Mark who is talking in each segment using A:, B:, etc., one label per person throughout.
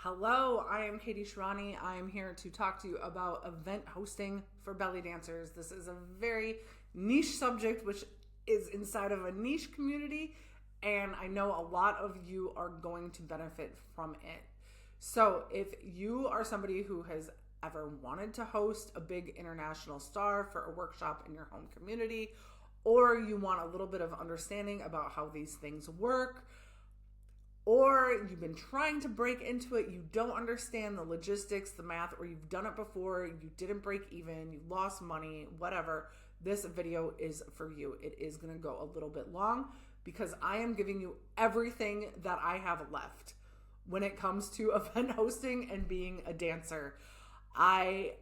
A: Hello, I am Katie Shirani. I am here to talk to you about event hosting for belly dancers. This is a very niche subject, which is inside of a niche community, and I know a lot of you are going to benefit from it. So if you are somebody who has ever wanted to host a big international star for a workshop in your home community, or you want a little bit of understanding about how these things work, or you've been trying to break into it, you don't understand the logistics, the math, or you've done it before, you didn't break even, you lost money, whatever, this video is for you. It is going to go a little bit long because I am giving you everything that I have left when it comes to event hosting and being a dancer. I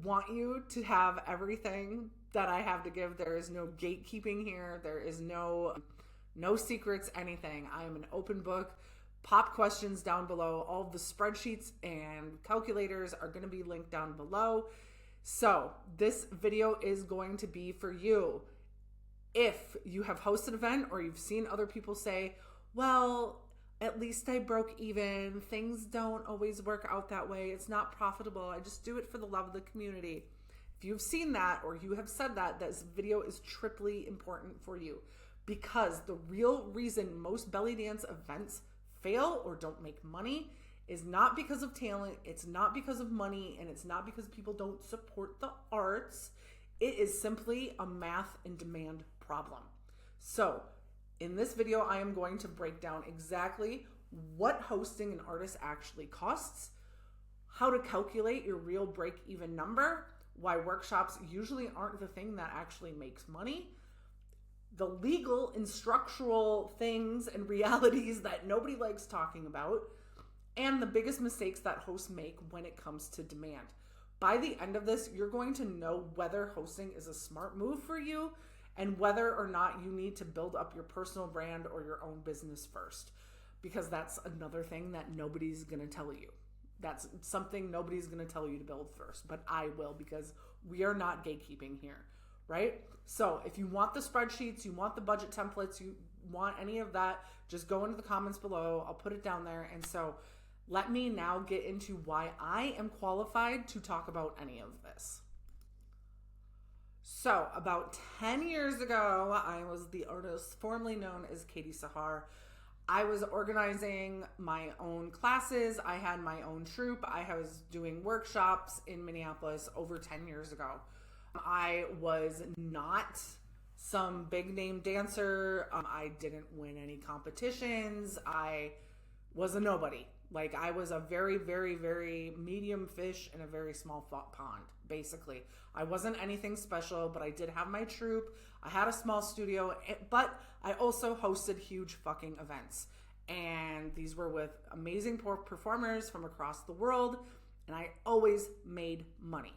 A: want you to have everything that I have to give. There is no gatekeeping here. There is no secrets, anything. I am an open book. Pop questions down below. All of the spreadsheets and calculators are going to be linked down below. So this video is going to be for you. If you have hosted an event or you've seen other people say, well, at least I broke even. Things don't always work out that way. It's not profitable. I just do it for the love of the community. If you've seen that or you have said that, this video is triply important for you. Because the real reason most belly dance events fail or don't make money is not because of talent, it's not because of money, and it's not because people don't support the arts. It is simply a math and demand problem. So in this video, I am going to break down exactly what hosting an artist actually costs, how to calculate your real break-even number, why workshops usually aren't the thing that actually makes money, the legal and structural things and realities that nobody likes talking about, and the biggest mistakes that hosts make when it comes to demand. By the end of this, you're going to know whether hosting is a smart move for you and whether or not you need to build up your personal brand or your own business first, because that's another thing that nobody's going to tell you. That's something nobody's going to tell you to build first, but I will, because we are not gatekeeping here. Right? So if you want the spreadsheets, you want the budget templates, you want any of that, just go into the comments below. I'll put it down there. And so let me now get into why I am qualified to talk about any of this. So about 10 years ago, I was the artist formerly known as Katie Sahar. I was organizing my own classes. I had my own troupe. I was doing workshops in Minneapolis over 10 years ago. I was not some big name dancer. I didn't win any competitions. I was a nobody. Like, I was a very, very, very medium fish in a very small pond, basically. I wasn't anything special, but I did have my troupe. I had a small studio, but I also hosted huge fucking events. And these were with amazing performers from across the world, and I always made money.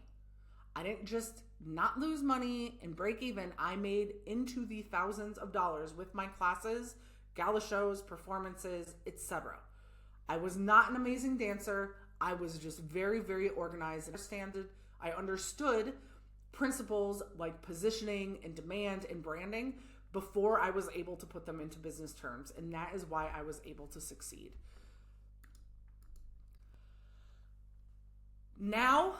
A: I didn't just not lose money and break even. I made into the thousands of dollars with my classes, gala shows, performances, etc. I was not an amazing dancer. I was just very, very organized and I understood principles like positioning and demand and branding before I was able to put them into business terms. And that is why I was able to succeed. Now,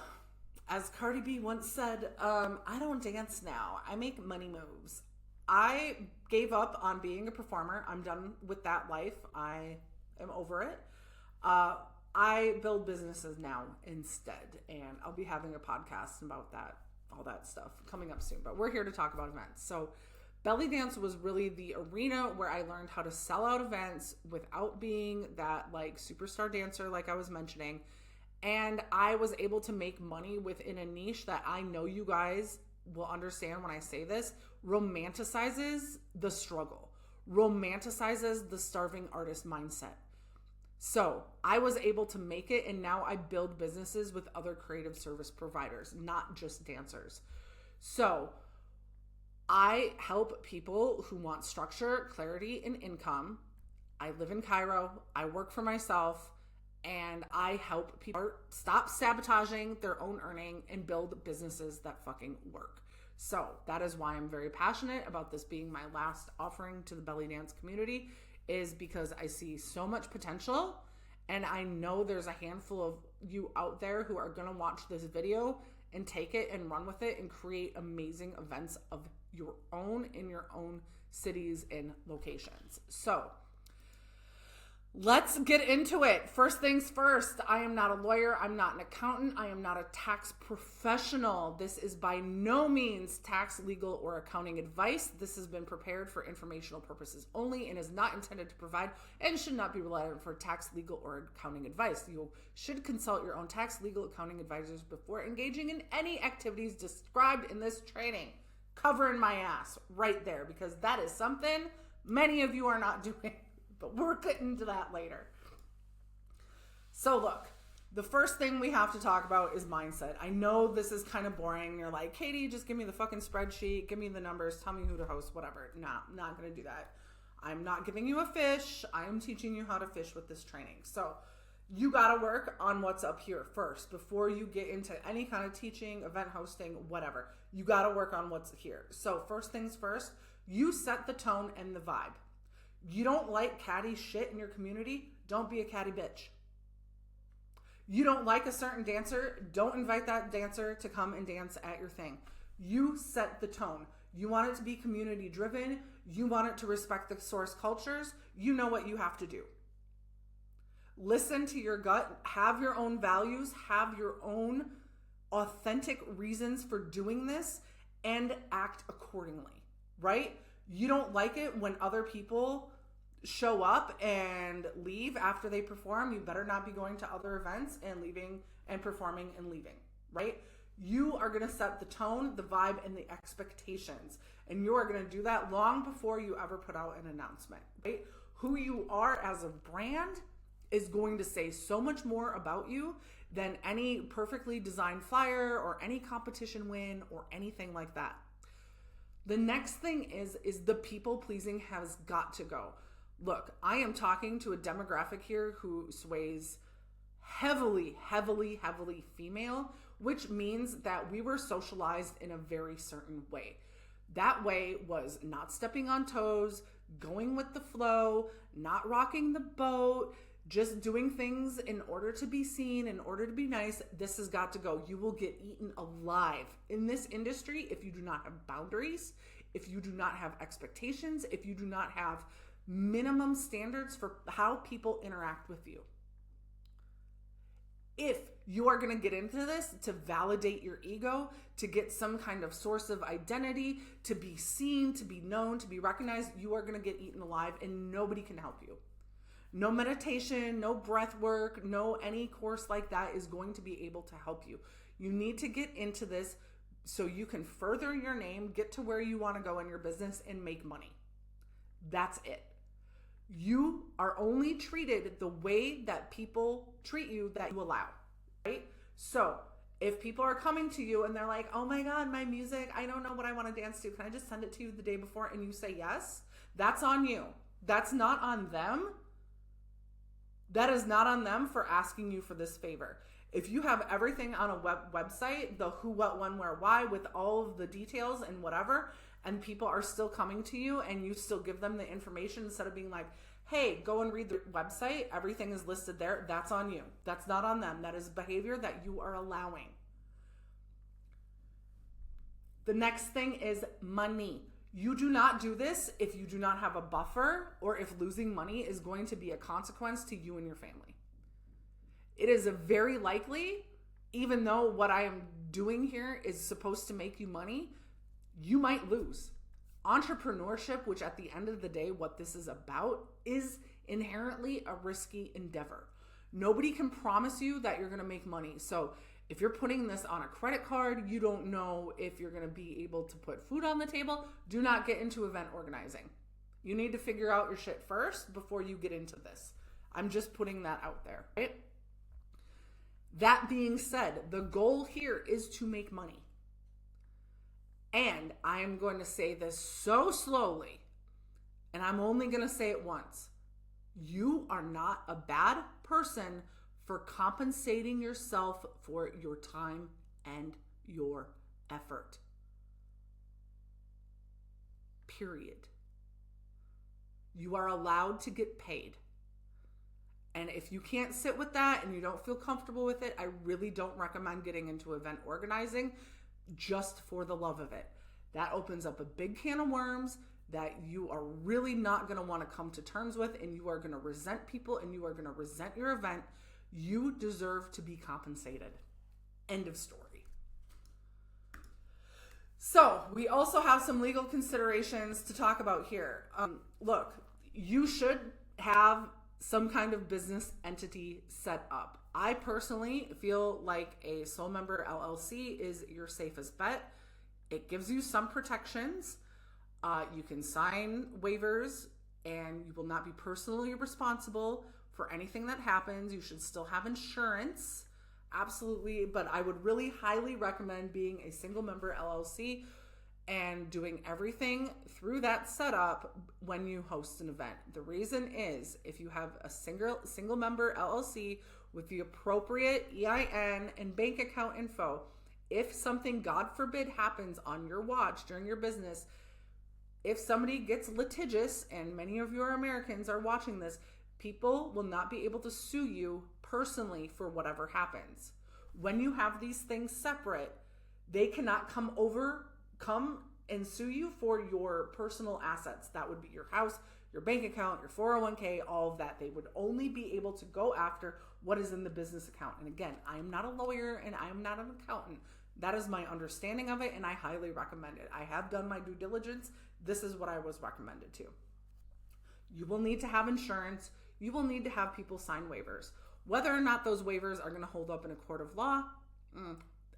A: as Cardi B once said, I don't dance now. I make money moves. I gave up on being a performer. I'm done with that life. I am over it. I build businesses now instead, and I'll be having a podcast about that, all that stuff coming up soon. But we're here to talk about events. So Bellydance was really the arena where I learned how to sell out events without being that like superstar dancer like I was mentioning. And I was able to make money within a niche that I know you guys will understand when I say this, romanticizes the struggle, romanticizes the starving artist mindset. So I was able to make it, and now I build businesses with other creative service providers, not just dancers. So I help people who want structure, clarity, and income. I live in Cairo. I work for myself. And I help people stop sabotaging their own earning and build businesses that fucking work. So that is why I'm very passionate about this being my last offering to the belly dance community, is because I see so much potential And I know there's a handful of you out there who are going to watch this video and take it and run with it and create amazing events of your own in your own cities and locations. So let's get into it. First things first, I am not a lawyer. I'm not an accountant. I am not a tax professional. This is by no means tax, legal, or accounting advice. This has been prepared for informational purposes only and is not intended to provide and should not be relied on for tax, legal, or accounting advice. You should consult your own tax, legal, accounting advisors before engaging in any activities described in this training. Covering my ass right there, because that is something many of you are not doing. But we're getting to that later. So look, the first thing we have to talk about is mindset. I know this is kind of boring. You're like, Katie, just give me the fucking spreadsheet. Give me the numbers. Tell me who to host, whatever. Nah, I'm not going to do that. I'm not giving you a fish. I am teaching you how to fish with this training. So you got to work on what's up here first before you get into any kind of teaching, event hosting, whatever. You got to work on what's here. So first things first, you set the tone and the vibe. You don't like catty shit in your community? Don't be a catty bitch. You don't like a certain dancer? Don't invite that dancer to come and dance at your thing. You set the tone. You want it to be community driven. You want it to respect the source cultures. You know what you have to do. Listen to your gut. Have your own values. Have your own authentic reasons for doing this and act accordingly, right? You don't like it when other people show up and leave after they perform. You better not be going to other events and leaving and performing and leaving, right? You are going to set the tone, the vibe, and the expectations. And you are going to do that long before you ever put out an announcement, right? Who you are as a brand is going to say so much more about you than any perfectly designed flyer or any competition win or anything like that. The next thing is the people pleasing has got to go. Look, I am talking to a demographic here who sways heavily female, which means that we were socialized in a very certain way. That way was not stepping on toes, going with the flow, not rocking the boat, just doing things in order to be seen, in order to be nice. This has got to go. You will get eaten alive in this industry if you do not have boundaries, if you do not have expectations, if you do not have minimum standards for how people interact with you. If you are going to get into this to validate your ego, to get some kind of source of identity, to be seen, to be known, to be recognized, you are going to get eaten alive and nobody can help you. No meditation, no breath work, no any course like that is going to be able to help you. You need to get into this so you can further your name, get to where you want to go in your business and make money. That's it. You are only treated the way that people treat you that you allow, right? So if people are coming to you and they're like, oh my God, my music, I don't know what I want to dance to. Can I just send it to you the day before? And you say yes, that's on you. That's not on them. That is not on them for asking you for this favor. If you have everything on a website, the who, what, when, where, why, with all of the details and whatever, and people are still coming to you and you still give them the information instead of being like, hey, go and read the website, everything is listed there, that's on you. That's not on them. That is behavior that you are allowing. The next thing is money. You do not do this if you do not have a buffer or if losing money is going to be a consequence to you and your family. It is a very likely, even though what I am doing here is supposed to make you money, you might lose. Entrepreneurship, which at the end of the day, what this is about, is inherently a risky endeavor. Nobody can promise you that you're going to make money. So if you're putting this on a credit card, you don't know if you're going to be able to put food on the table. Do not get into event organizing. You need to figure out your shit first before you get into this. I'm just putting that out there, right? That being said, the goal here is to make money. And I am going to say this so slowly, and I'm only going to say it once. You are not a bad person for compensating yourself for your time and your effort. Period. You are allowed to get paid. And And if you can't sit with that and you don't feel comfortable with it, I really don't recommend getting into event organizing just for the love of it. That opens up a big can of worms that you are really not going to want to come to terms with, and you are going to resent people and you are going to resent your event. You deserve to be compensated. End of story. So we also have some legal considerations to talk about here. Look, you should have some kind of business entity set up. I personally feel like a sole member LLC is your safest bet. It gives you some protections. You can sign waivers and you will not be personally responsible for anything that happens. You should still have insurance. Absolutely. But I would really highly recommend being a single member LLC and doing everything through that setup when you host an event. The reason is, if you have a single member LLC with the appropriate EIN and bank account info, if something, God forbid, happens on your watch during your business, if somebody gets litigious, and many of your Americans are watching this, people will not be able to sue you personally for whatever happens. When you have these things separate, they cannot come and sue you for your personal assets. That would be your house, your bank account, your 401k, all of that. They would only be able to go after what is in the business account. And again, I am not a lawyer and I am not an accountant. That is my understanding of it, and I highly recommend it. I have done my due diligence. This is what I was recommended to. You will need to have insurance. You will need to have people sign waivers. Whether or not those waivers are going to hold up in a court of law,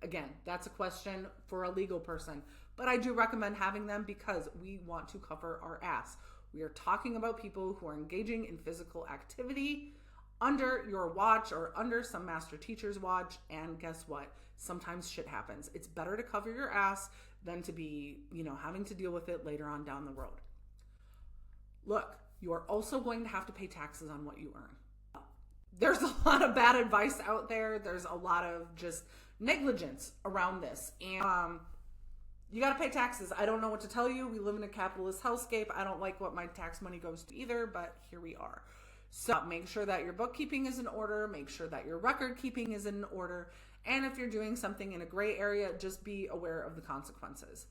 A: again, that's a question for a legal person. But I do recommend having them because we want to cover our ass. We are talking about people who are engaging in physical activity under your watch or under some master teacher's watch. And guess what? Sometimes shit happens. It's better to cover your ass than to be, having to deal with it later on down the road. Look, you are also going to have to pay taxes on what you earn. There's a lot of bad advice out there. There's a lot of just negligence around this. And you got to pay taxes. I don't know what to tell you. We live in a capitalist hellscape. I don't like what my tax money goes to either, but here we are. So make sure that your bookkeeping is in order. Make sure that your record keeping is in order. And if you're doing something in a gray area, just be aware of the consequences.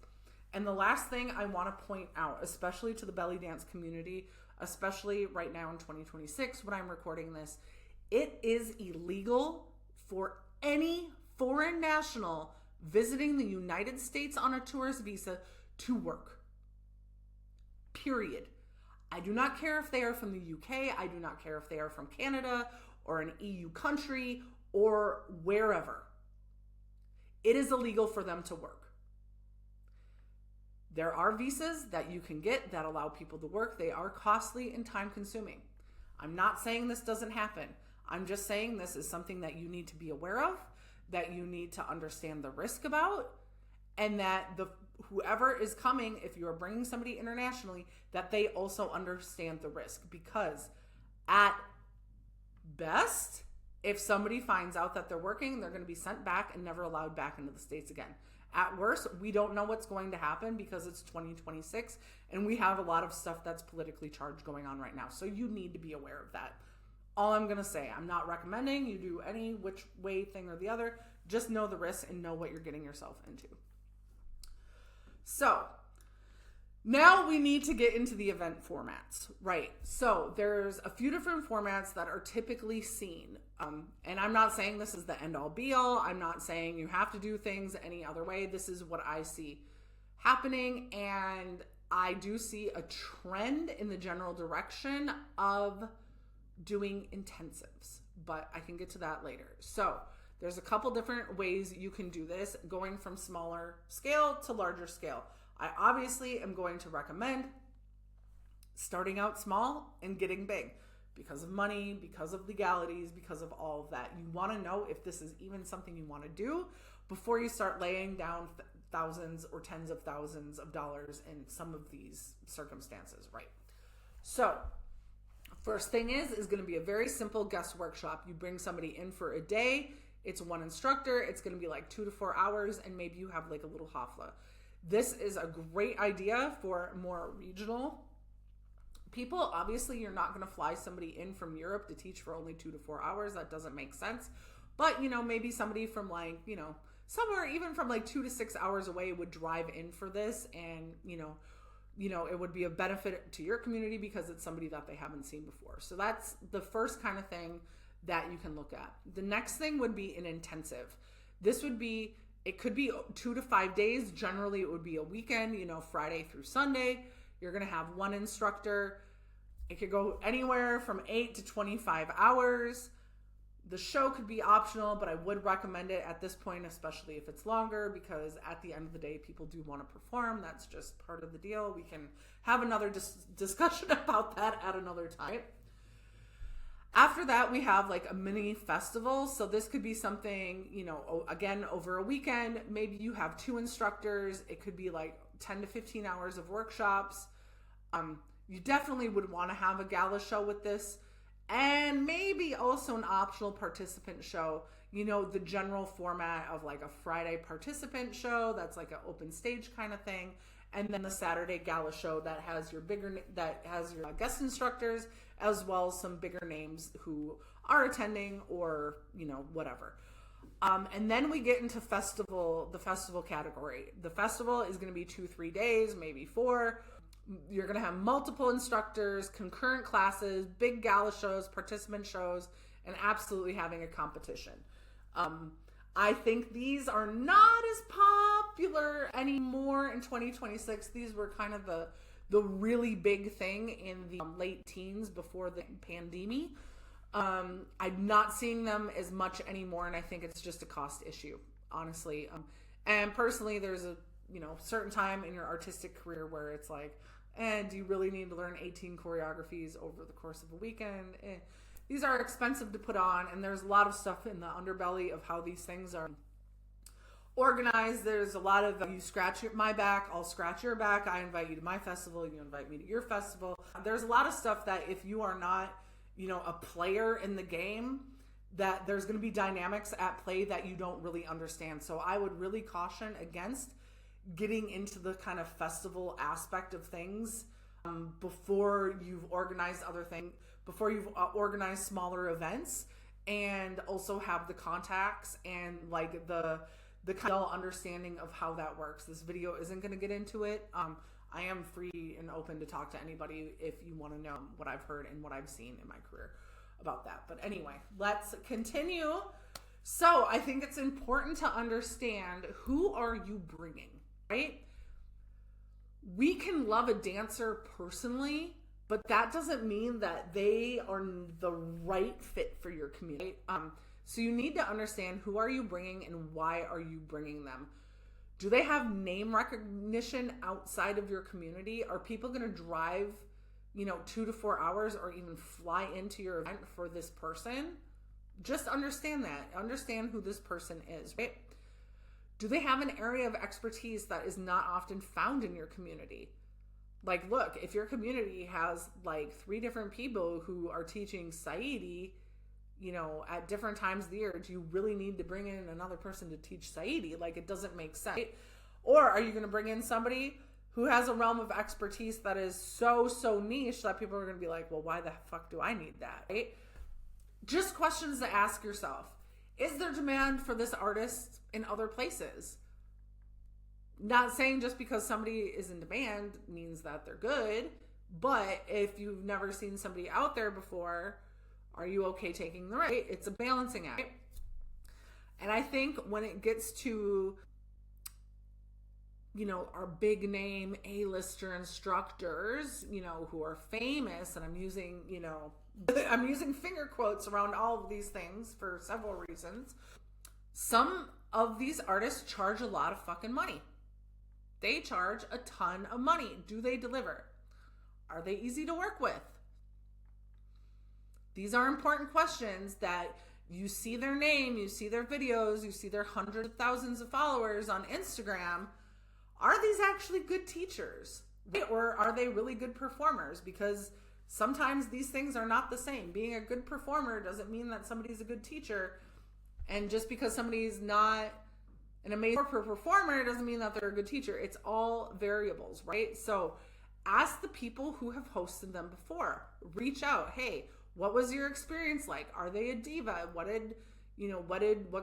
A: And the last thing I want to point out, especially to the belly dance community, especially right now in 2026 when I'm recording this, it is illegal for any foreign national visiting the United States on a tourist visa to work. Period. I do not care if they are from the UK. I do not care if they are from Canada or an EU country or wherever. It is illegal for them to work. There are visas that you can get that allow people to work. They are costly and time consuming. I'm not saying this doesn't happen. I'm just saying this is something that you need to be aware of, that you need to understand the risk about, and that whoever is coming, if you are bringing somebody internationally, that they also understand the risk. Because at best, if somebody finds out that they're working, they're going to be sent back and never allowed back into the States again. At worst, we don't know what's going to happen because it's 2026 and we have a lot of stuff that's politically charged going on right now. So you need to be aware of that. All I'm going to say, I'm not recommending you do any which way thing or the other. Just know the risks and know what you're getting yourself into. So now we need to get into the event formats, right? So there's a few different formats that are typically seen. And I'm not saying this is the end all be all. I'm not saying you have to do things any other way. This is what I see happening. And I do see a trend in the general direction of doing intensives, but I can get to that later. So there's a couple different ways you can do this, going from smaller scale to larger scale. I obviously am going to recommend starting out small and getting big because of money, because of legalities, because of all of that. You want to know if this is even something you want to do before you start laying down thousands or tens of thousands of dollars in some of these circumstances, right? So first thing is going to be a very simple guest workshop. You bring somebody in for a day. It's one instructor. It's going to be like 2 to 4 hours, and maybe you have like a little hafla. This is a great idea for more regional People, obviously, you're not going to fly somebody in from Europe to teach for only 2 to 4 hours. That doesn't make sense. But, maybe somebody from somewhere even from 2 to 6 hours away would drive in for this, and, it would be a benefit to your community because it's somebody that they haven't seen before. So that's the first kind of thing that you can look at. The next thing would be an intensive. This would be, it could be 2 to 5 days. Generally, it would be a weekend, Friday through Sunday. You're going to have one instructor. It could go anywhere from 8 to 25 hours. The show could be optional, but I would recommend it at this point, especially if it's longer, because at the end of the day, people do want to perform. That's just part of the deal. We can have another discussion about that at another time. After that, we have a mini festival. So this could be something, again, over a weekend. Maybe you have 2 instructors. It could be 10 to 15 hours of workshops. You definitely would want to have a gala show with this. And maybe also an optional participant show, the general format of a Friday participant show. That's an open stage kind of thing. And then the Saturday gala show that has your guest instructors, as well as some bigger names who are attending or, whatever. And then we get into the festival category. The festival is going to be 2-3 days, maybe 4. You're going to have multiple instructors, concurrent classes, big gala shows, participant shows, and absolutely having a competition. I think these are not as popular anymore in 2026. These were kind of the really big thing in the late teens before the pandemic. I'm not seeing them as much anymore, and I think it's just a cost issue, honestly. And personally, there's a certain time in your artistic career where it's do you really need to learn 18 choreographies over the course of a weekend? These are expensive to put on, and there's a lot of stuff in the underbelly of how these things are organized. There's a lot of you scratch my back, I'll scratch your back. I invite you to my festival, you invite me to your festival. There's a lot of stuff that if you are not, a player in the game, that there's going to be dynamics at play that you don't really understand. So I would really caution against getting into the kind of festival aspect of things before you've organized other things, before you've organized smaller events, and also have the contacts and the kind of understanding of how that works. This video isn't going to get into it. I am free and open to talk to anybody if you want to know what I've heard and what I've seen in my career about that. But anyway, let's continue. So I think it's important to understand, who are you bringing, right? We can love a dancer personally, but that doesn't mean that they are the right fit for your community. So you need to understand, who are you bringing and why are you bringing them? Do they have name recognition outside of your community? Are people going to drive, 2 to 4 hours or even fly into your event for this person? Just understand that. Understand who this person is, right? Do they have an area of expertise that is not often found in your community? Look, if your community has 3 different people who are teaching Saidi, at different times of the year, do you really need to bring in another person to teach Saidi? It doesn't make sense. Right? Or are you going to bring in somebody who has a realm of expertise that is so niche that people are going to be well, why the fuck do I need that? Right? Just questions to ask yourself. Is there demand for this artist in other places? Not saying just because somebody is in demand means that they're good, but if you've never seen somebody out there before, are you okay taking the risk? It's a balancing act. And I think when it gets to, our big name A-lister instructors, who are famous, and I'm using finger quotes around all of these things for several reasons. Some of these artists charge a lot of fucking money. They charge a ton of money. Do they deliver? Are they easy to work with? These are important questions that you see their name, you see their videos, you see their hundreds of thousands of followers on Instagram. Are these actually good teachers? Or are they really good performers? Because sometimes these things are not the same. Being a good performer doesn't mean that somebody's a good teacher. And just because somebody's not an amazing performer doesn't mean that they're a good teacher. It's all variables, right? So
B: Ask the people who have hosted them before. Reach out. Hey, what was your experience like? Are they a diva? What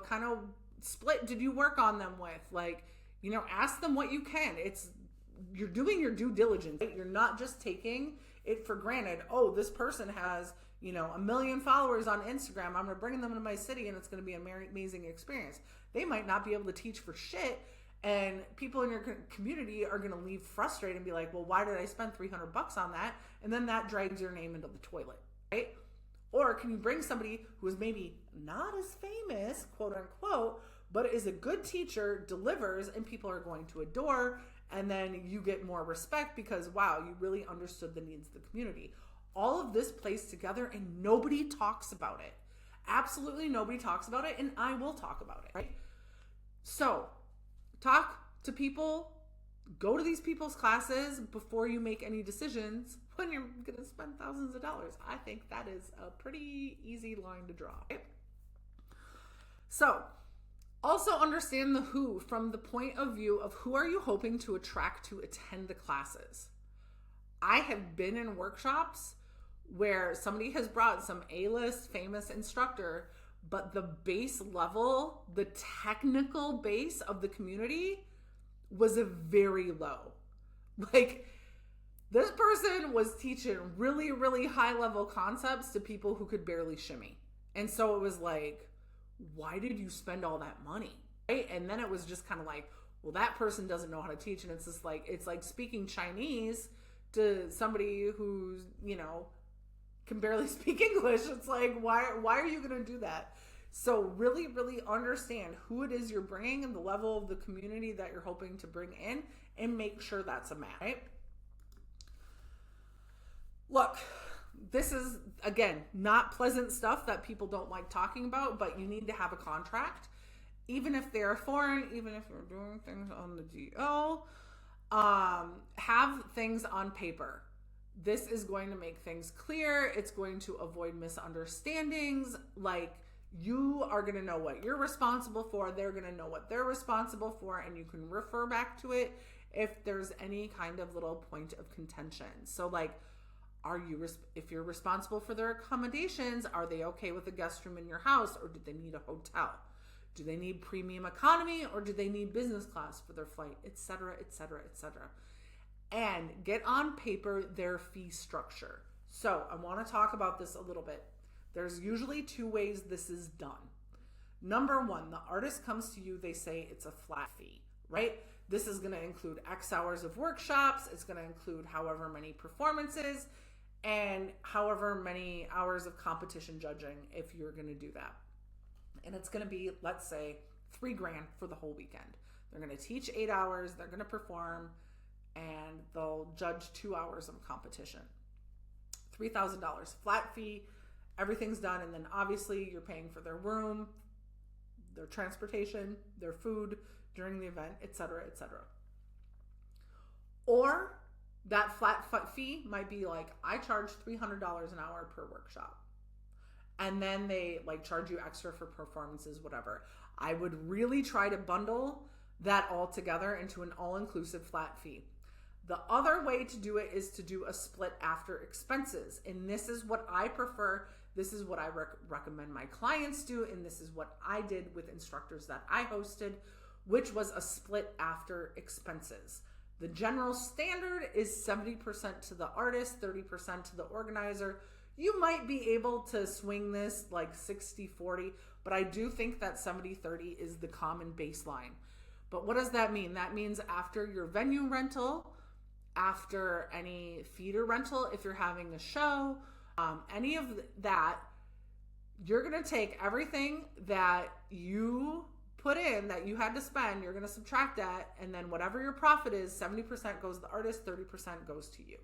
B: kind of split did you work on them with? Like, ask them what you can. You're doing your due diligence. You're not just taking it for granted. Oh, this person has, 1 million followers on Instagram. I'm going to bring them into my city and it's going to be an amazing experience. They might not be able to teach for shit. And people in your community are going to leave frustrated and be like, well, why did I spend $300 on that? And then that drags your name into the toilet, right? Or can you bring somebody who is maybe not as famous, quote unquote, but is a good teacher, delivers, and people are going to adore, and then you get more respect because, wow, you really understood the needs of the community. All of this plays together and nobody talks about it. Absolutely nobody talks about it, and I will talk about it, right? So, talk to people, go to these people's classes before you make any decisions when you're going to spend thousands of dollars. I think that is a pretty easy line to draw. Right? So, also understand the who from the point of view of who are you hoping to attract to attend the classes. I have been in workshops where somebody has brought some A-list famous instructor, but the base level, the technical base of the community was a very low. Like, this person was teaching really, really high level concepts to people who could barely shimmy. And so it was like, why did you spend all that money? Right? And then it was just kind of like, well, that person doesn't know how to teach. And it's just like, it's like speaking Chinese to somebody who's, can barely speak English. It's like, why are you going to do that? So really, really understand who it is you're bringing and the level of the community that you're hoping to bring in, and make sure that's a match, right? Look, this is, again, not pleasant stuff that people don't like talking about, but you need to have a contract. Even if they're foreign, even if you're doing things on the DO, have things on paper. This is going to make things clear. It's going to avoid misunderstandings. Like, you are going to know what you're responsible for. They're going to know what they're responsible for, and you can refer back to it if there's any kind of little point of contention. So, like, if you're responsible for their accommodations, are they okay with a guest room in your house, or do they need a hotel? Do they need premium economy, or do they need business class for their flight, etc., etc., etc.? And get on paper their fee structure. So I want to talk about this a little bit. There's usually 2 ways this is done. Number 1, the artist comes to you, they say it's a flat fee, right? This is going to include X hours of workshops. It's going to include however many performances and however many hours of competition judging if you're going to do that. And it's going to be, let's say, $3,000 for the whole weekend. They're going to teach 8 hours, they're going to perform, and they'll judge 2 hours of competition. $3,000 flat fee, everything's done, and then obviously you're paying for their room, their transportation, their food during the event, etc., etc. Or that flat fee might be like, I charge $300 an hour per workshop. And then they like charge you extra for performances, whatever. I would really try to bundle that all together into an all-inclusive flat fee. The other way to do it is to do a split after expenses. And this is what I prefer. This is what I recommend my clients do. And this is what I did with instructors that I hosted, which was a split after expenses. The general standard is 70% to the artist, 30% to the organizer. You might be able to swing this like 60-40, but I do think that 70-30 is the common baseline. But what does that mean? That means after your venue rental, after any theater rental, if you're having a show, any of that, you're going to take everything that you put in, that you had to spend, you're going to subtract that, and then whatever your profit is, 70% goes to the artist, 30% goes to you.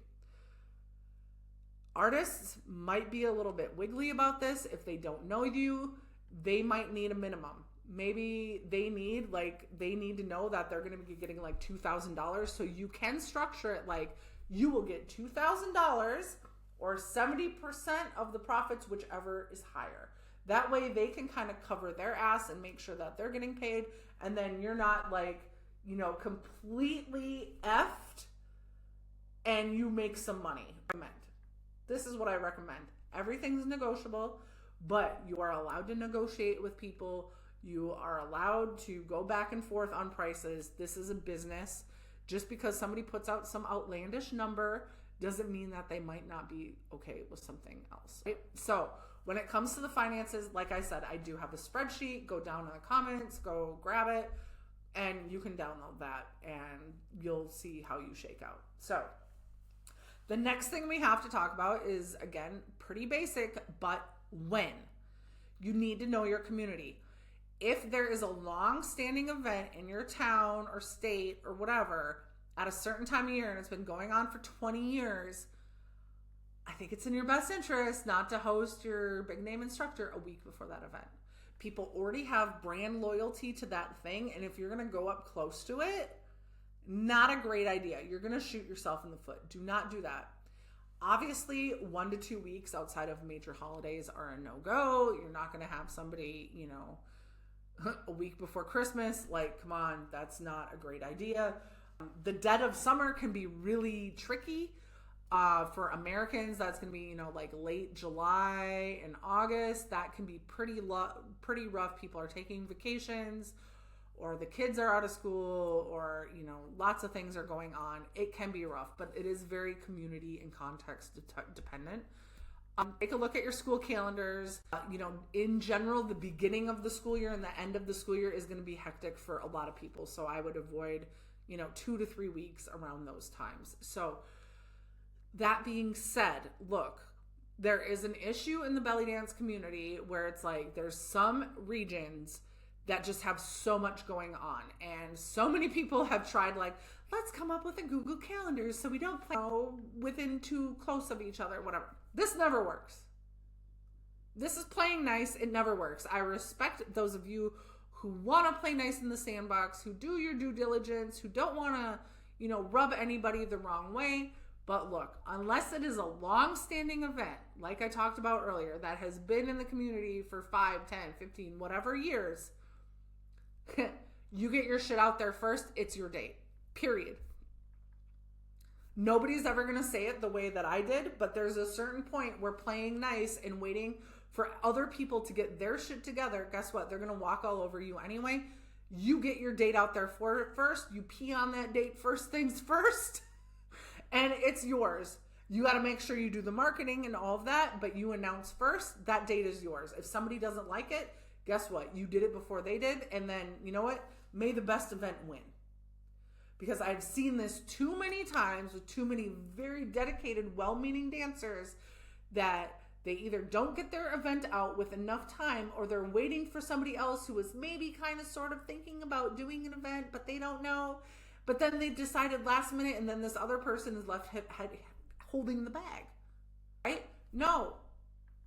B: Artists might be a little bit wiggly about this. If they don't know you, they might need a minimum. Maybe they need to know that they're going to be getting like $2,000. So you can structure it like you will get $2,000 or 70% of the profits, whichever is higher. That way they can kind of cover their ass and make sure that they're getting paid. And then you're not like, completely effed
A: and you make some money. This is what I recommend. Everything's negotiable, but you are allowed to negotiate with people. You are allowed to go back and forth on prices. This is a business. Just because somebody puts out some outlandish number doesn't mean that they might not be okay with something else. Right? So when it comes to the finances, like I said, I do have a spreadsheet. Go down in the comments, go grab it, and you can download that and you'll see how you shake out. So the next thing we have to talk about is, again, pretty basic, but when. You need to know your community. If there is a long-standing event in your town or state or whatever at a certain time of year and it's been going on for 20 years, I think it's in your best interest not to host your big name instructor a week before that event. People already have brand loyalty to that thing, and if you're going to go up close to it, not a great idea. You're going to shoot yourself in the foot. Do not do that. Obviously, 1 to 2 weeks outside of major holidays are a no-go. You're not going to have somebody, a week before Christmas. Like, come on, that's not a great idea. The dead of summer can be really tricky. For Americans, that's going to be, like late July and August. That can be pretty rough. People are taking vacations, or the kids are out of school, or, lots of things are going on. It can be rough, but it is very community and context dependent. Take a look at your school calendars. In general, the beginning of the school year and the end of the school year is going to be hectic for a lot of people. So I would avoid, 2 to 3 weeks around those times. So that being said, look, there is an issue in the belly dance community where it's like there's some regions that just have so much going on, and so many people have tried, like, let's come up with a Google Calendar so we don't play within too close of each other, whatever. This never works. This is playing nice. It never works. I respect those of you who want to play nice in the sandbox, who do your due diligence, who don't want to, rub anybody the wrong way. But look, unless it is a long-standing event, like I talked about earlier, that has been in the community for 5, 10, 15, whatever years, you get your shit out there first. It's your date, period. Nobody's ever going to say it the way that I did, but there's a certain point where playing nice and waiting for other people to get their shit together, guess what? They're going to walk all over you anyway. You get your date out there first. You pee on that date first things first. And it's yours. You got to make sure you do the marketing and all of that, but you announce first. That date is yours. If somebody doesn't like it, guess what? You did it before they did, and then, you know what? May the best event win. Because I've seen this too many times with too many very dedicated, well-meaning dancers that they either don't get their event out with enough time, or they're waiting for somebody else who is maybe kind of sort of thinking about doing an event, but they don't know. But then they decided last minute, and then this other person is left holding the bag, right? No.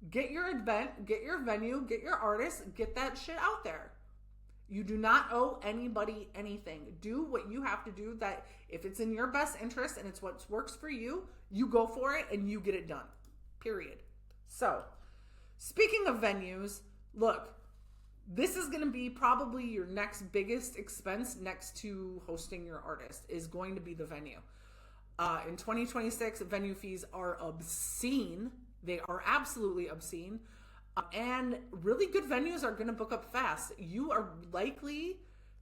A: Get your event, get your venue, get your artist, get that shit out there. You do not owe anybody anything. Do what you have to do. That if it's in your best interest and it's what works for you, you go for it and you get it done, period. So, speaking of venues, look, this is going to be probably your next biggest expense next to hosting your artist is going to be the venue. In 2026, venue fees are obscene. They are absolutely obscene. And really good venues are going to book up fast. You are likely,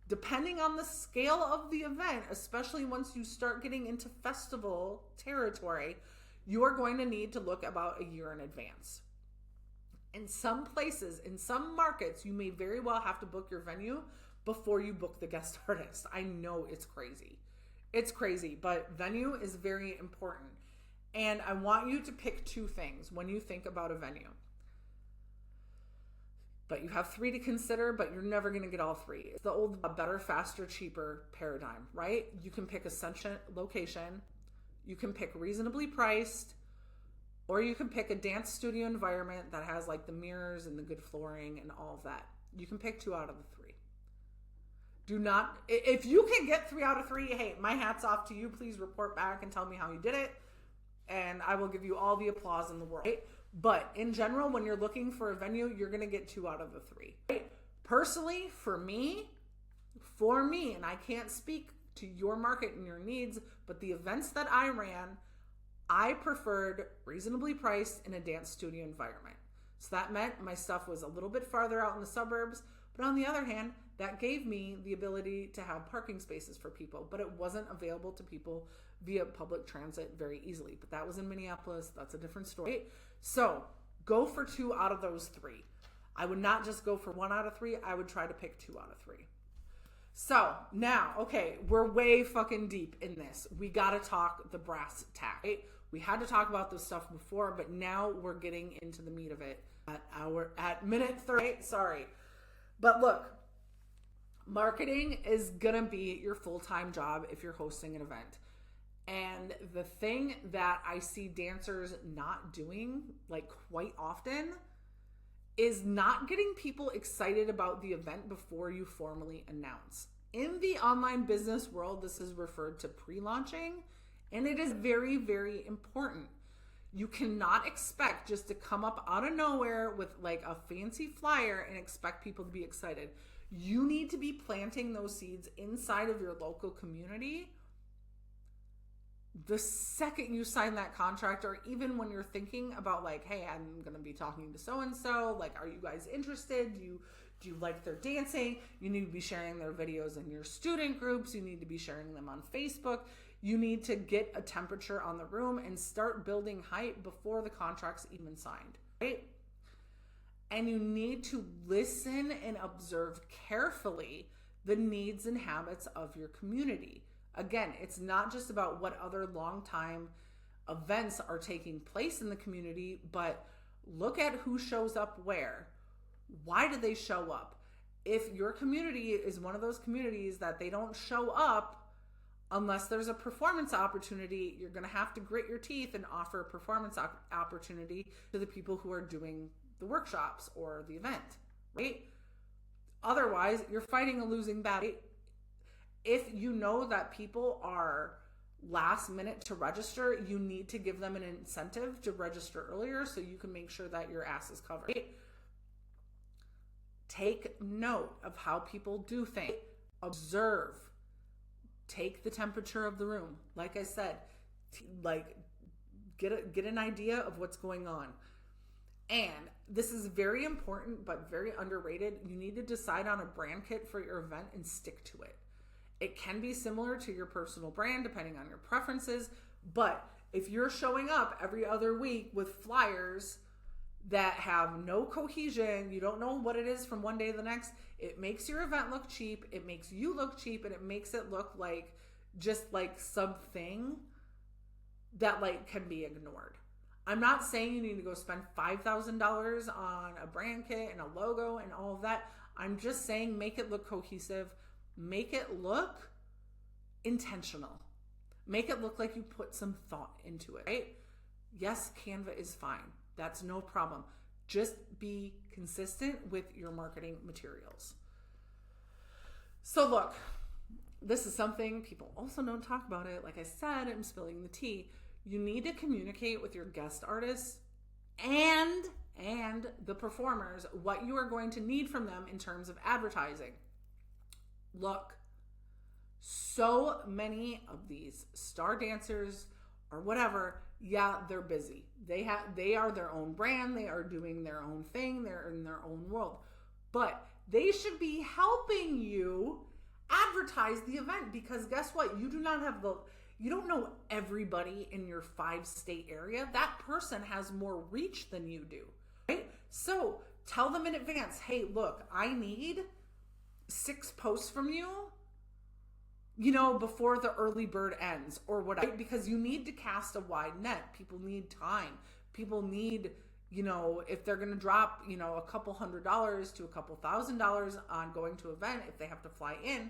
A: depending on the scale of the event, especially once you start getting into festival territory, you are going to need to look about a year in advance. In some places, in some markets, you may very well have to book your venue before you book the guest artist. I know it's crazy. It's crazy, but venue is very important. And I want you to pick 2 things when you think about a venue. But you have 3 to consider, but you're never going to get all 3. It's the old better, faster, cheaper paradigm, right? You can pick a central location. You can pick reasonably priced. Or you can pick a dance studio environment that has like the mirrors and the good flooring and all of that. You can pick 2 out of the 3. Do not, if you can get 3 out of 3, hey, my hat's off to you. Please report back and tell me how you did it. And I will give you all the applause in the world. Right? But in general, when you're looking for a venue, you're going to get 2 out of the 3. Right? Personally, for me, and I can't speak
B: to your market and your needs. But the events that I ran, I preferred reasonably priced in a dance studio environment. So that meant my stuff was a little bit farther out in the suburbs, but on the other hand, that gave me the ability to have parking spaces for people, but it wasn't available to people via public transit very easily. But that was in Minneapolis. That's a different story. So go for 2 out of those 3. I would not just go for 1 out of 3. I would try to pick 2 out of 3. So now, okay, we're way fucking deep in this. We got to talk the brass tack. Right? We had to talk about this stuff before, but now we're getting into the meat of it at minute 30. Sorry. But look, marketing is going to be your full-time job if you're hosting an event. And the thing that I see dancers not doing like quite often is not getting people excited about the event before you formally announce. In the online business world, this is referred to pre-launching, and it is very, very important. You cannot expect just to come up out of nowhere with like a fancy flyer and expect people to be excited. You need to be planting those seeds inside of your local community the second you sign that contract, or even when you're thinking about like, hey, I'm going to be talking to so-and-so, like, are you guys interested? Do you like their dancing? You need to be sharing their videos in your student groups. You need to be sharing them on Facebook. You need to get a temperature on the room and start building hype before the contract's even signed, right? And you need to listen and observe carefully the needs and habits of your community. Again, it's not just about what other long-time events are taking place in the community, but look at who shows up where. Why do they show up? If your community is one of those communities that they don't show up unless there's a performance opportunity, you're going to have to grit your teeth and offer a performance opportunity to the people who are doing the workshops or the event, right? Otherwise, you're fighting a losing battle. If you know that people are last minute to register, you need to give them an incentive to register earlier so you can make sure that your ass is covered. Take note of how people do things. Observe. Take the temperature of the room. Like I said, like get an idea of what's going on. And this is very important, but very underrated. You need to decide on a brand kit for your event and stick to it. It can be similar to your personal brand depending on your preferences, but if you're showing up every other week with flyers that have no cohesion, you don't know what it is from one day to the next, it makes your event look cheap, it makes you look cheap, and it makes it look like just like something that like can be ignored. I'm not saying you need to go spend $5,000 on a brand kit and a logo and all of that. I'm just saying make it look cohesive. Make it look intentional. Make it look like you put some thought into it, right? Yes, Canva is fine. That's no problem. Just be consistent with your marketing materials. So look, this is something people also don't talk about it. Like I said, I'm spilling the tea. You need to communicate with your guest artists and the performers what you are going to need from them in terms of advertising. Look, so many of these star dancers or whatever, yeah, they're busy. They are their own brand. They are doing their own thing. They're in their own world. But they should be helping you advertise the event, because guess what? You don't know everybody in your 5-state area. That person has more reach than you do, right? So tell them in advance, hey, look, I need 6 posts from you, before the early bird ends or whatever, because you need to cast a wide net. People need time. People need, if they're going to drop, a couple $100 to a couple $1,000 on going to an event, if they have to fly in,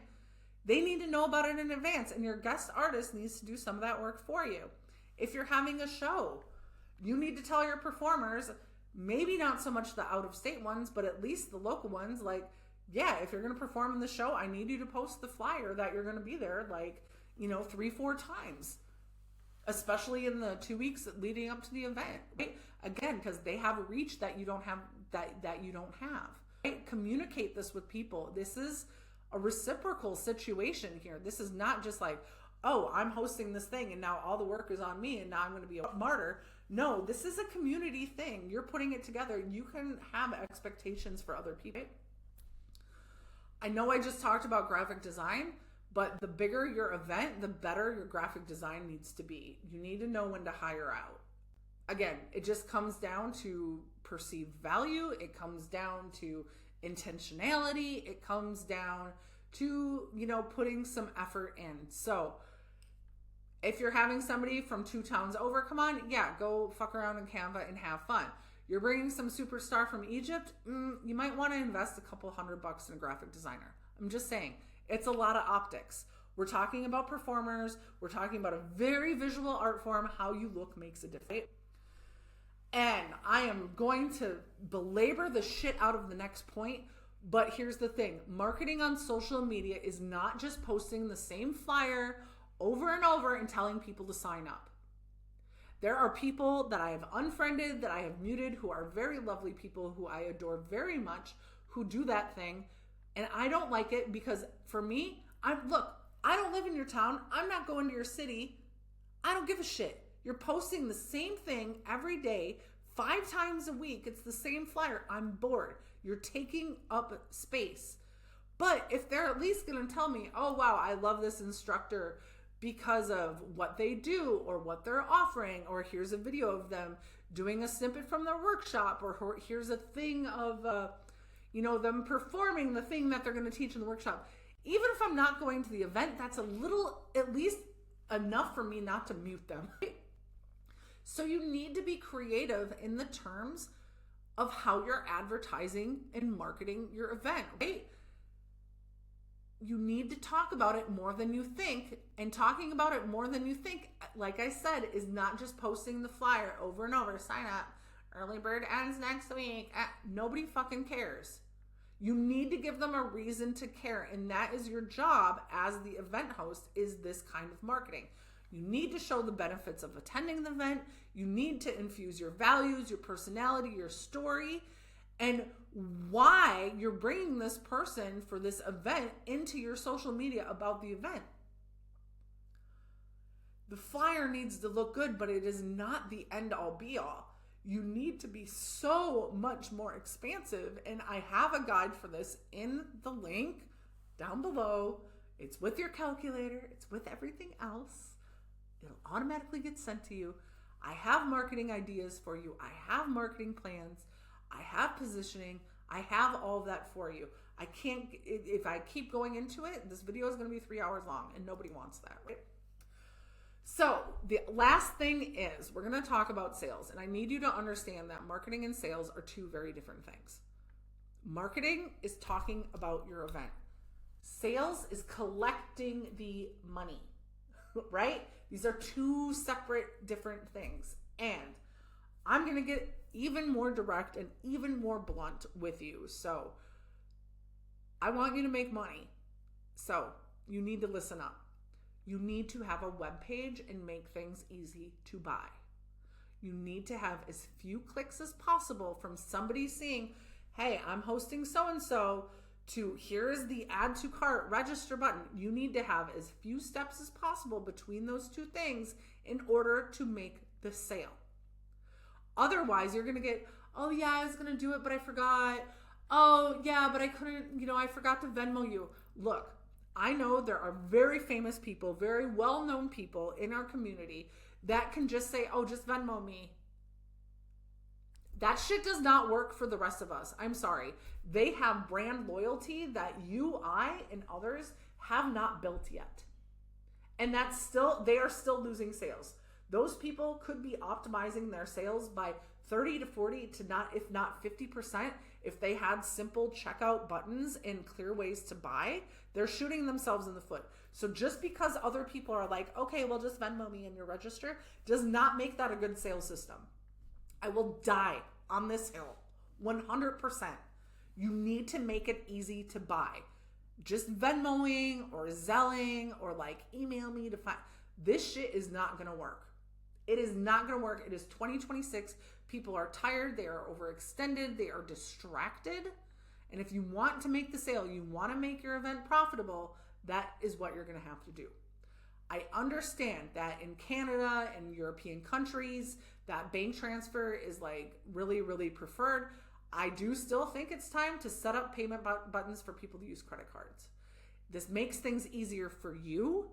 B: they need to know about it in advance. And your guest artist needs to do some of that work for you. If you're having a show, you need to tell your performers, maybe not so much the out-of-state ones, but at least the local ones, like, yeah, if you're going to perform in the show, I need you to post the flyer that you're going to be there, 3-4 times, especially in the 2 weeks leading up to the event, right? Again, because they have a reach that you don't have, that you don't have, right? Communicate this with people. This is a reciprocal situation here. This is not just like, oh, I'm hosting this thing and now all the work is on me and now I'm going to be a martyr. No, this is a community thing. You're putting it together. You can have expectations for other people. I know I just talked about graphic design, but the bigger your event, the better your graphic design needs to be. You need to know when to hire out. Again, it just comes down to perceived value. It comes down to intentionality. It comes down to, putting some effort in. So if you're having somebody from 2 towns over, come on, yeah, go fuck around in Canva and have fun. You're bringing some superstar from Egypt, you might want to invest a couple $100 in a graphic designer. I'm just saying, it's a lot of optics. We're talking about performers. We're talking about a very visual art form. How you look makes a difference. And I am going to belabor the shit out of the next point, but here's the thing. Marketing on social media is not just posting the same flyer over and over and telling people to sign up. There are people that I have unfriended, that I have muted, who are very lovely people who I adore very much, who do that thing. And I don't like it because for me, I don't live in your town. I'm not going to your city. I don't give a shit. You're posting the same thing every day, 5 times a week. It's the same flyer. I'm bored. You're taking up space. But if they're at least going to tell me, oh, wow, I love this instructor because of what they do or what they're offering, or here's a video of them doing a snippet from their workshop, or here's a thing of, them performing the thing that they're going to teach in the workshop. Even if I'm not going to the event, that's a little, at least enough for me not to mute them. So you need to be creative in the terms of how you're advertising and marketing your event, right? You need to talk about it more than you think. And talking about it more than you think, like I said, is not just posting the flyer over and over. Sign up. Early bird ends next week. Nobody fucking cares. You need to give them a reason to care. And that is your job as the event host, is this kind of marketing. You need to show the benefits of attending the event. You need to infuse your values, your personality, your story, and why you're bringing this person for this event into your social media about the event. The flyer needs to look good, but it is not the end all be all. You need to be so much more expansive. And I have a guide for this in the link down below. It's with your calculator. It's with everything else. It'll automatically get sent to you. I have marketing ideas for you. I have marketing plans. I have positioning. I have all of that for you. I can't, if I keep going into it, this video is going to be 3 hours long and nobody wants that, right? So the last thing is we're going to talk about sales, and I need you to understand that marketing and sales are 2 very different things. Marketing is talking about your event. Sales is collecting the money, right? These are 2 separate different things. And I'm going to get even more direct and even more blunt with you. So I want you to make money. So you need to listen up. You need to have a web page and make things easy to buy. You need to have as few clicks as possible from somebody seeing, hey, I'm hosting so-and-so, to here's the add to cart register button. You need to have as few steps as possible between those 2 things in order to make the sale. Otherwise, you're going to get, oh yeah, I was going to do it, but I forgot. Oh yeah, but I couldn't, I forgot to Venmo you. Look, I know there are very famous people, very well-known people in our community that can just say, oh, just Venmo me. That shit does not work for the rest of us. I'm sorry. They have brand loyalty that you, I, and others have not built yet. And they are still losing sales. Those people could be optimizing their sales by 30 to 40 to if not 50%. If they had simple checkout buttons and clear ways to buy, they're shooting themselves in the foot. So just because other people are like, okay, well, just Venmo me and your register, does not make that a good sales system. I will die on this hill, 100%. You need to make it easy to buy. Just Venmoing or Zelling or email me to find, this shit is not going to work. It is not going to work. It is 2026. People are tired. They are overextended. They are distracted. And if you want to make the sale, you want to make your event profitable, that is what you're going to have to do. I understand that in Canada and European countries, that bank transfer is like really, really preferred. I do still think it's time to set up payment buttons for people to use credit cards. This makes things easier for you,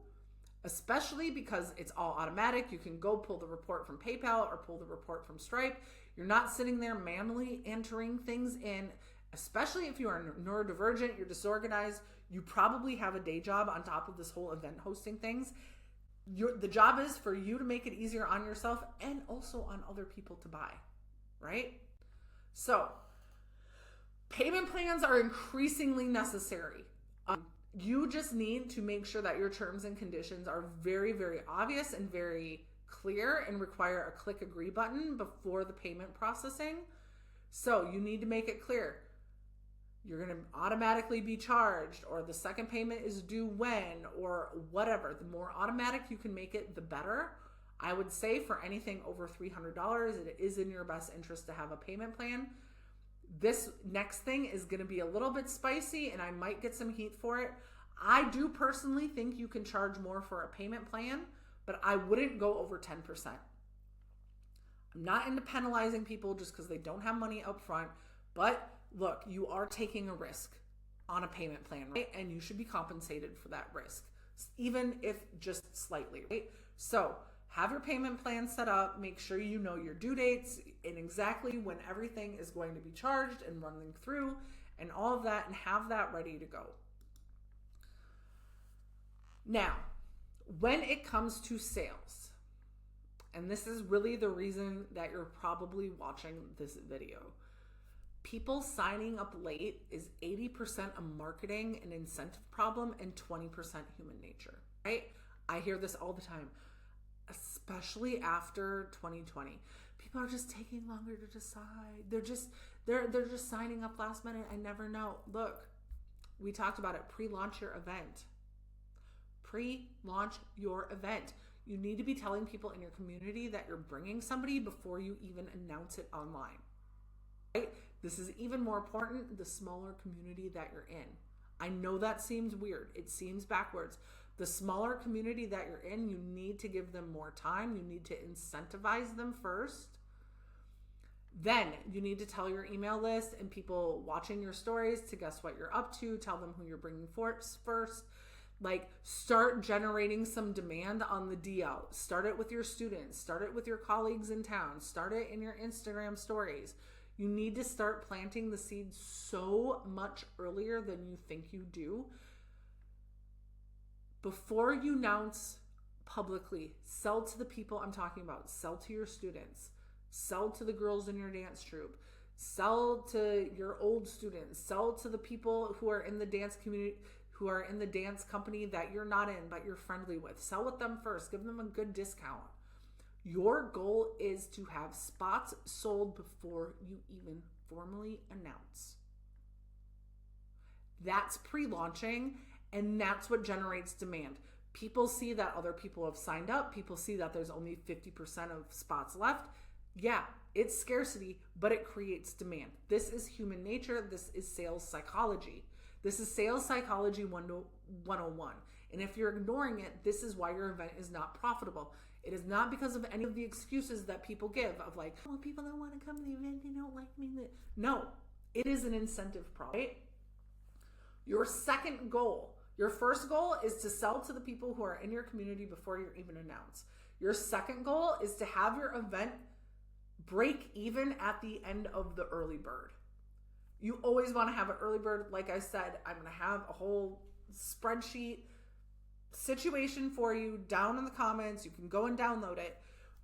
B: especially because it's all automatic. You can go pull the report from PayPal or pull the report from Stripe. You're not sitting there manually entering things in, especially if you are neurodivergent, you're disorganized, you probably have a day job on top of this whole event hosting things. The job is for you to make it easier on yourself and also on other people to buy, right? So payment plans are increasingly necessary. You just need to make sure that your terms and conditions are very, very obvious and very clear and require a click agree button before the payment processing. So you need to make it clear. You're going to automatically be charged, or the second payment is due when, or whatever. The more automatic you can make it, the better. I would say for anything over $300, it is in your best interest to have a payment plan. This next thing is going to be a little bit spicy, and I might get some heat for it. I do personally think you can charge more for a payment plan, but I wouldn't go over 10%. I'm not into penalizing people just because they don't have money up front, but look, you are taking a risk on a payment plan, right? And you should be compensated for that risk, even if just slightly, right? So have your payment plan set up, make sure you know your due dates and exactly when everything is going to be charged and running through and all of that, and have that ready to go. Now, when it comes to sales, and this is really the reason that you're probably watching this video, people signing up late is 80% a marketing and incentive problem and 20% human nature, right? I hear this all the time, especially after 2020. People are just taking longer to decide. They're just signing up last minute. I never know. Look, we talked about it. Pre-launch your event. Pre-launch your event. You need to be telling people in your community that you're bringing somebody before you even announce it online, right? This is even more important the smaller community that you're in. I know that seems weird. It seems backwards. The smaller community that you're in, you need to give them more time. You need to incentivize them first. Then you need to tell your email list and people watching your stories to guess what you're up to. Tell them who you're bringing forth first. Like, start generating some demand on the DL. Start it with your students. Start it with your colleagues in town. Start it in your Instagram stories. You need to start planting the seeds so much earlier than you think you do. Before you announce publicly, sell to the people I'm talking about. Sell to your students. Sell to the girls in your dance troupe. Sell to your old students. Sell to the people who are in the dance community, who are in the dance company that you're not in, but you're friendly with. Sell with them first. Give them a good discount. Your goal is to have spots sold before you even formally announce. That's pre-launching, and that's what generates demand. People see that other people have signed up. People see that there's only 50% of spots left. Yeah, it's scarcity, but it creates demand. This is human nature. This is sales psychology. This is sales psychology 101. And if you're ignoring it, this is why your event is not profitable. It is not because of any of the excuses that people give of like, well, people don't want to come to the event. They don't like me. No, it is an incentive problem, right? Your second goal, your first goal is to sell to the people who are in your community before you're even announced. Your second goal is to have your event break even at the end of the early bird. You always want to have an early bird. Like I said, I'm going to have a whole spreadsheet situation for you down in the comments. You can go and download it,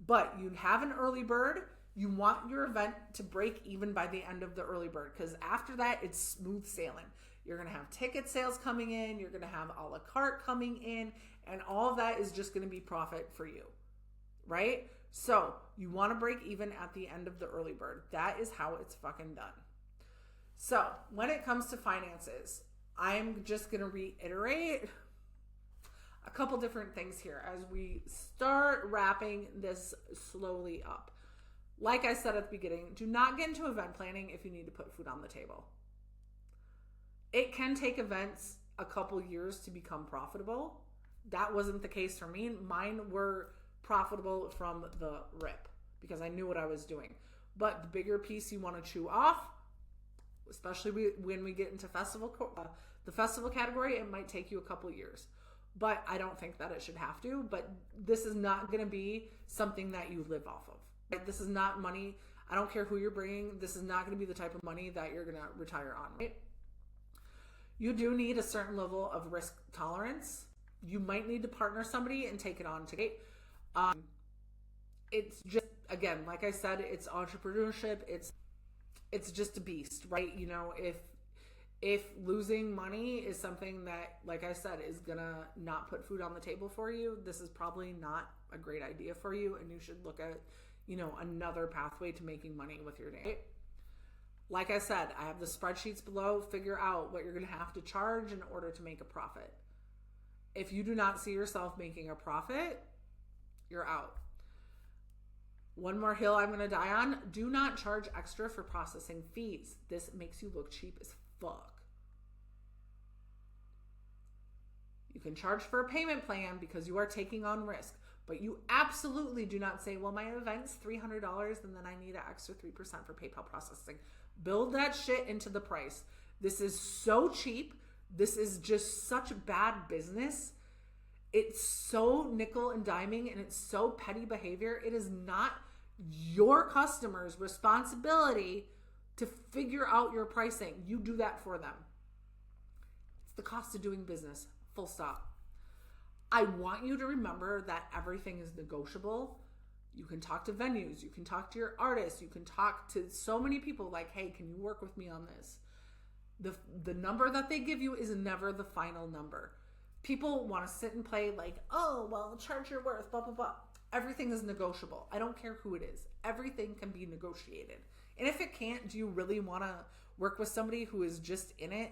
B: but you have an early bird. You want your event to break even by the end of the early bird, because after that, it's smooth sailing. You're going to have ticket sales coming in. You're going to have a la carte coming in, and all of that is just going to be profit for you, right? So you want to break even at the end of the early bird. That is how it's fucking done. So when it comes to finances, I'm just going to reiterate a couple different things here as we start wrapping this slowly up. Like I said at the beginning, do not get into event planning if you need to put food on the table.
A: It can take events a couple years to become profitable. That wasn't the case for me. Mine were profitable from the rip because I knew what I was doing. But the bigger piece you want to chew off, especially when we get into the festival category, it might take you a couple years. But I don't think that it should have to. But this is not going to be something that you live off of. Right? This is not money. I don't care who you're bringing. This is not going to be the type of money that you're going to retire on. Right? You do need a certain level of risk tolerance. You might need to partner somebody and take it on today. It's just, again, like I said, it's entrepreneurship. It's just a beast, right? You know, if losing money is something that, like I said, is gonna not put food on the table for you, this is probably not a great idea for you, and you should look at, you know, another pathway to making money with your day. Like I said, I have the spreadsheets below. Figure out what you're gonna have to charge in order to make a profit. If you do not see yourself making a profit, you're out. One more hill I'm going to die on. Do not charge extra for processing fees. This makes you look cheap as fuck. You can charge for a payment plan because you are taking on risk, but you absolutely do not say, well, my event's $300 and then I need an extra 3% for PayPal processing. Build that shit into the price. This is so cheap. This is just such bad business. It's so nickel and diming and it's so petty behavior. It is not your customer's responsibility to figure out your pricing. You do that for them. It's the cost of doing business. Full stop. I want you to remember that everything is negotiable. You can talk to venues. You can talk to your artists. You can talk to so many people like, hey, can you work with me on this? The number that they give you is never the final number. People want to sit and play like, oh, well, charge your worth, blah, blah, blah. Everything is negotiable. I don't care who it is. Everything can be negotiated. And if it can't, do you really want to work with somebody who is just in it,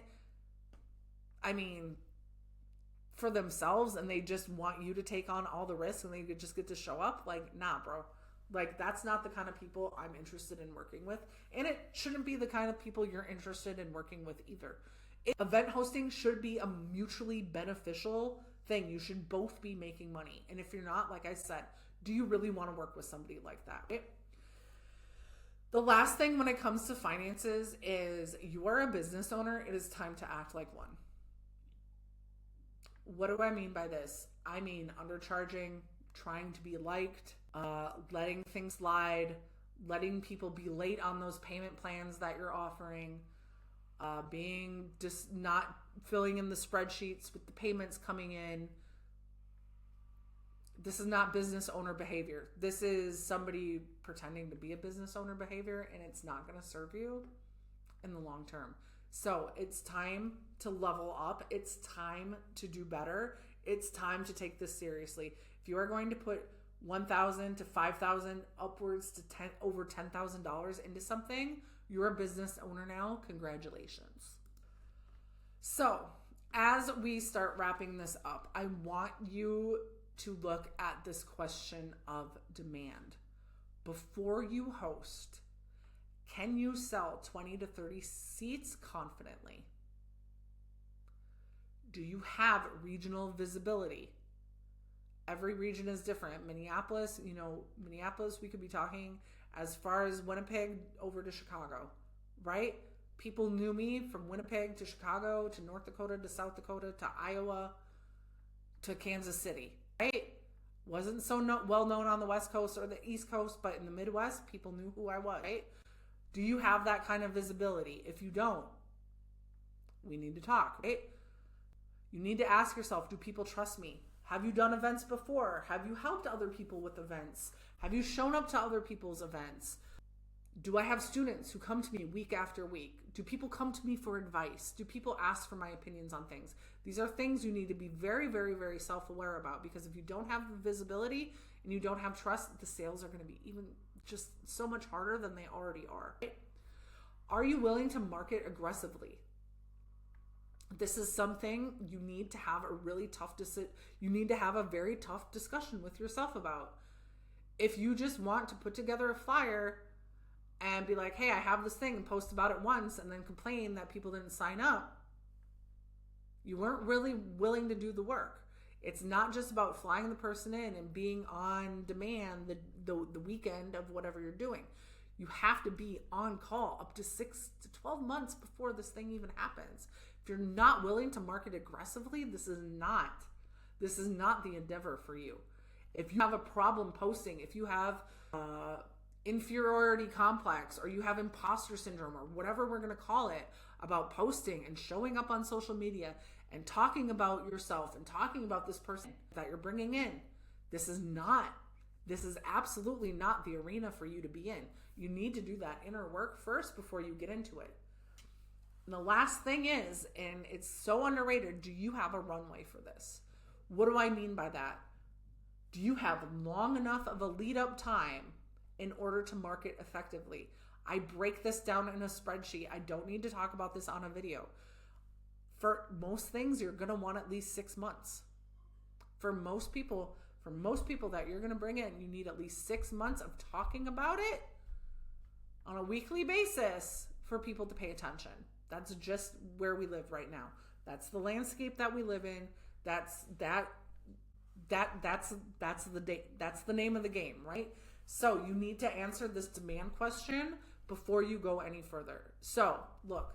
A: I mean, for themselves, and they just want you to take on all the risks and they just get to show up? Like, nah, bro. Like, that's not the kind of people I'm interested in working with. And it shouldn't be the kind of people you're interested in working with either. Event hosting should be a mutually beneficial thing. You should both be making money. And if you're not, like I said, do you really want to work with somebody like that? Right? The last thing when it comes to finances is you are a business owner. It is time to act like one. What do I mean by this? I mean undercharging, trying to be liked, letting things slide, letting people be late on those payment plans that you're offering, being just not filling in the spreadsheets with the payments coming in. This is not business owner behavior. This is somebody pretending to be a business owner behavior, and it's not going to serve you in the long term. So it's time to level up. It's time to do better. It's time to take this seriously. If you are going to put $1,000 to $5,000 upwards to over $10,000 into something, you're a business owner now. Congratulations. So as we start wrapping this up, I want you to look at this question of demand. Before you host, can you sell 20 to 30 seats confidently? Do you have regional visibility? Every region is different. Minneapolis, we could be talking as far as Winnipeg over to Chicago, right? People knew me from Winnipeg to Chicago to North Dakota to South Dakota to Iowa to Kansas City, right? Wasn't so well known on the West Coast or the East Coast, but in the Midwest, people knew who I was, right? Do you have that kind of visibility? If you don't, we need to talk, right? You need to ask yourself, do people trust me? Have you done events before? Have you helped other people with events? Have you shown up to other people's events? Do I have students who come to me week after week? Do people come to me for advice? Do people ask for my opinions on things? These are things you need to be very, very, very self-aware about, because if you don't have visibility and you don't have trust, the sales are going to be even just so much harder than they already are. Are you willing to market aggressively? This is something you need to have a really tough you need to have a very tough discussion with yourself about. If you just want to put together a flyer and be like, hey, I have this thing, and post about it once and then complain that people didn't sign up, You weren't really willing to do the work. It's not just about flying the person in and being on demand the weekend of whatever you're doing. You have to be on call up to 6 to 12 months before this thing even happens. If you're not willing to market aggressively, this is not the endeavor for you. If you have a problem posting, if you have inferiority complex, or you have imposter syndrome, or whatever we're going to call it, about posting and showing up on social media and talking about yourself and talking about this person that you're bringing in, this is absolutely not the arena for you to be in. You need to do that inner work first before you get into it. And the last thing is, and it's so underrated, do you have a runway for this? What do I mean by that? Do you have long enough of a lead up time in order to market effectively? I break this down in a spreadsheet. I don't need to talk about this on a video. For most things, you're going to want at least 6 months. For most people that you're going to bring in, you need at least 6 months of talking about it on a weekly basis for people to pay attention. That's just where we live right now. That's the landscape that we live in. That's the name of the game, right? So you need to answer this demand question before you go any further. So look,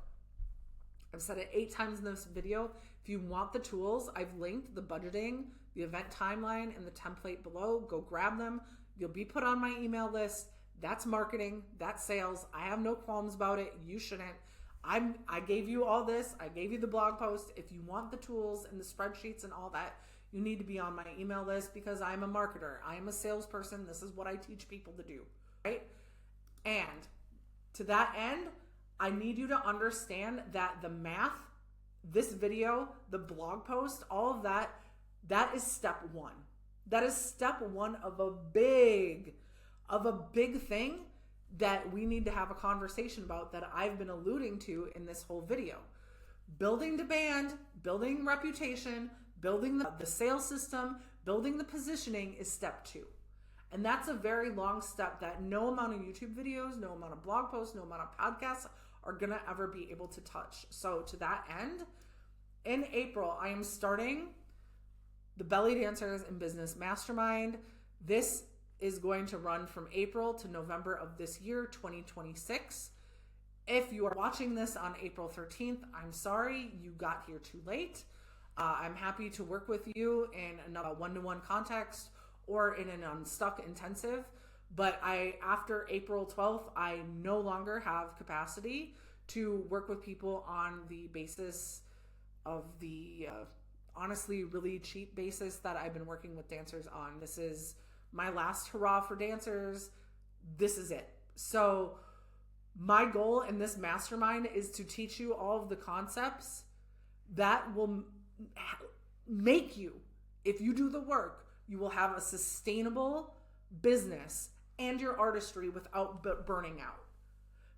A: I've said it 8 times in this video. If you want the tools, I've linked the budgeting, the event timeline, and the template below. Go grab them. You'll be put on my email list. That's marketing. That's sales. I have no qualms about it. You shouldn't. I gave you all this. I gave you the blog post. If you want the tools and the spreadsheets and all that, you need to be on my email list, because I'm a marketer. I am a salesperson. This is what I teach people to do, right? And to that end, I need you to understand that the math, this video, the blog post, all of that, that is step one. That is step one of a big thing that we need to have a conversation about, that I've been alluding to in this whole video. Building demand, building reputation, building the sales system, building the positioning is step 2. And that's a very long step that no amount of YouTube videos, no amount of blog posts, no amount of podcasts are going to ever be able to touch. So to that end, in April, I am starting the Bellydance and Business Mastermind. This is going to run from April to November of this year, 2026. If you are watching this on April 13th, I'm sorry, you got here too late. I'm happy to work with you in a one-to-one context or in an unstuck intensive. But after April 12th, I no longer have capacity to work with people on the basis of the honestly really cheap basis that I've been working with dancers on. This is my last hurrah for dancers. This is it. So my goal in this mastermind is to teach you all of the concepts that will make you, if you do the work, you will have a sustainable business and your artistry without burning out.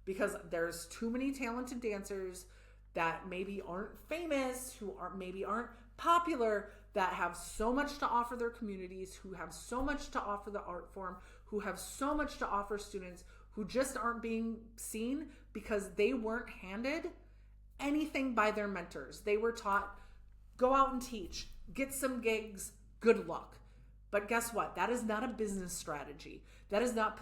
A: Because there's too many talented dancers that maybe aren't famous, who aren't popular, that have so much to offer their communities, who have so much to offer the art form, who have so much to offer students, who just aren't being seen because they weren't handed anything by their mentors. They were taught, go out and teach, get some gigs, good luck. But guess what? That is not a business strategy. That is not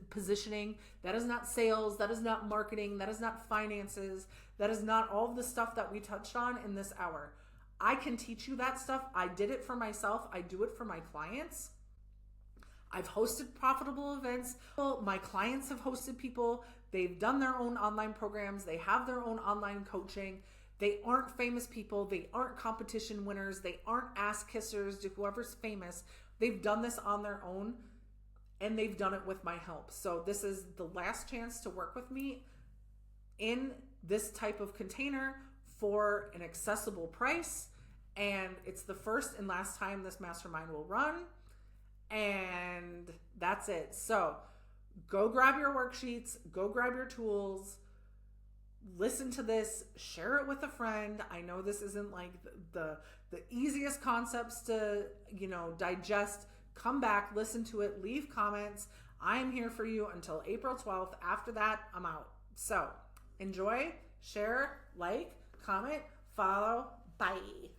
A: positioning. That is not sales. That is not marketing. That is not finances. That is not all of the stuff that we touched on in this hour. I can teach you that stuff. I did it for myself. I do it for my clients. I've hosted profitable events. My clients have hosted people. They've done their own online programs. They have their own online coaching. They aren't famous people. They aren't competition winners. They aren't ass kissers to whoever's famous. They've done this on their own, and they've done it with my help. So this is the last chance to work with me in this type of container for an accessible price. And it's the first and last time this mastermind will run. And that's it. So go grab your worksheets, go grab your tools, listen to this, share it with a friend. I know this isn't like the easiest concepts to, digest. Come back, listen to it, leave comments. I am here for you until April 12th. After that, I'm out. So enjoy, share, like, comment, follow,
B: Bye.